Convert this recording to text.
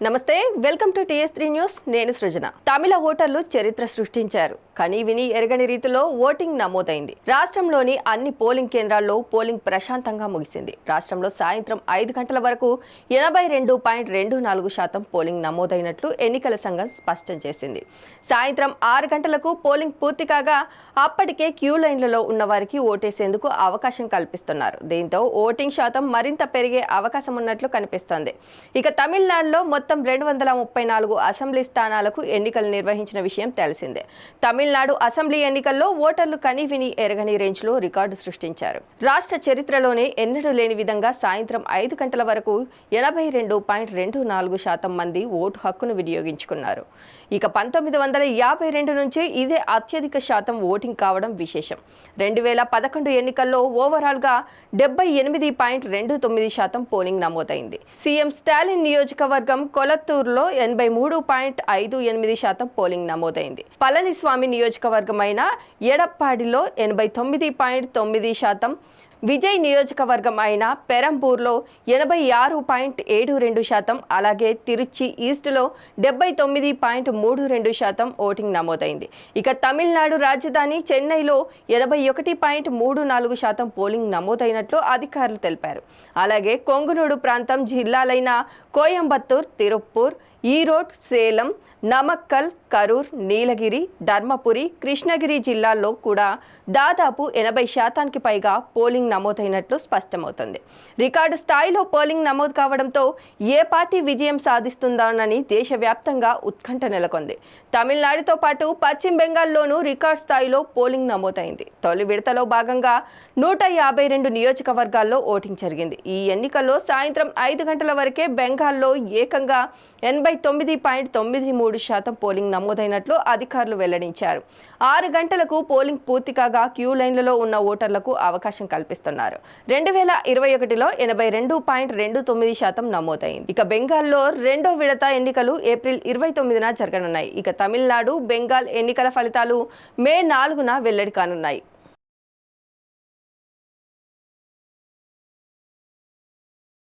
నమస్తే, welcome to TS3 news. నేను సృజన. తమిళ ఓటర్లు చరిత్ర సృష్టించారు. కానీ విని ఎరగని రీతిలో ఓటింగ్ నమోదైంది. రాష్ట్రంలోని అన్ని పోలింగ్ కేంద్రాల్లో పోలింగ్ ప్రశాంతంగా ముగిసింది. రాష్ట్రంలో సాయంత్రం 5 గంటల వరకు 82.24% పోలింగ్ నమోదైనట్లు ఎన్నికల సంఘం స్పష్టం చేసింది. సాయంత్రం 6 గంటలకు పోలింగ్ పూర్తి కాగా అప్పటికే క్యూ లైన్లలో ఉన్న వారికి ఓటేసేందుకు అవకాశం కల్పిస్తున్నారు. దీంతో ఓటింగ్ శాతం మరింత పెరిగే అవకాశం ఉన్నట్లు కనిపిస్తోంది. ఇక తమిళనాడులో మొత్తం 234 అసెంబ్లీ స్థానాలకు ఎన్నికలు నిర్వహించిన విషయం తెలిసిందే. తమిళనాడు అసెంబ్లీ ఎన్నికల్లో ఓటర్లు కనీవిని ఎరగని రేంజ్లో రికార్డు సృష్టించారు. రాష్ట్ర చరిత్రలోనే ఎన్నడూ లేని విధంగా సాయంత్రం 5 గంటల వరకు 82.24% మంది ఓటు హక్కును వినియోగించుకున్నారు. ఇక 1952 నుంచి ఇదే అత్యధిక శాతం ఓటింగ్ కావడం విశేషం. 2011 ఎన్నికల్లో ఓవరాల్గా 78.29% పోలింగ్ నమోదైంది. సీఎం స్టాలిన్ నియోజకవర్గం కొలత్తూరులో 83.58% పోలింగ్ నమోదైంది. పళనిస్వామి నియోజకవర్గమైన ఎడప్పాడిలో 89.9%, విజయ్ నియోజకవర్గం అయిన పెరంబూర్లో 86.72%, అలాగే తిరుచి ఈస్ట్లో 79.32% ఓటింగ్ నమోదైంది. ఇక తమిళనాడు రాజధాని చెన్నైలో 81.34% పోలింగ్ నమోదైనట్లు అధికారులు తెలిపారు. అలాగే కొంగునూడు ప్రాంతం జిల్లాలైన కోయంబత్తూర్, తిరుప్పూర్, ఈరోడ్, సేలం, నమక్కల్, కరూర్, నీలగిరి, ధర్మపురి, కృష్ణగిరి జిల్లాల్లో కూడా దాదాపు 80% పైగా పోలింగ్ నమోదైనట్లు స్పష్టమవుతుంది. రికార్డు స్థాయిలో పోలింగ్ నమోదు కావడంతో ఏ పార్టీ విజయం సాధిస్తుందోనని దేశవ్యాప్తంగా ఉత్కంఠ నెలకొంది. తమిళనాడుతో పాటు పశ్చిమ బెంగాల్లోనూ రికార్డు స్థాయిలో పోలింగ్ నమోదైంది. తొలి విడతలో భాగంగా 152 నియోజకవర్గాల్లో ఓటింగ్ జరిగింది. ఈ ఎన్నికల్లో సాయంత్రం 5 గంటల వరకే బెంగాల్లో ఏకంగా 89.93% పోలింగ్ నమోదైనట్లు అధికారులు వెల్లడించారు. 6 గంటలకు పోలింగ్ పూర్తి కాగా క్యూ లైన్లలో ఉన్న ఓటర్లకు అవకాశం కల్పిస్తున్నారు. 2021లో 82.29% నమోదైంది. ఇక బెంగాల్లో రెండో విడత ఎన్నికలు ఏప్రిల్ 29న జరగనున్నాయి. ఇక తమిళనాడు, బెంగాల్ ఎన్నికల ఫలితాలు మే 4న వెల్లడి కానున్నాయి.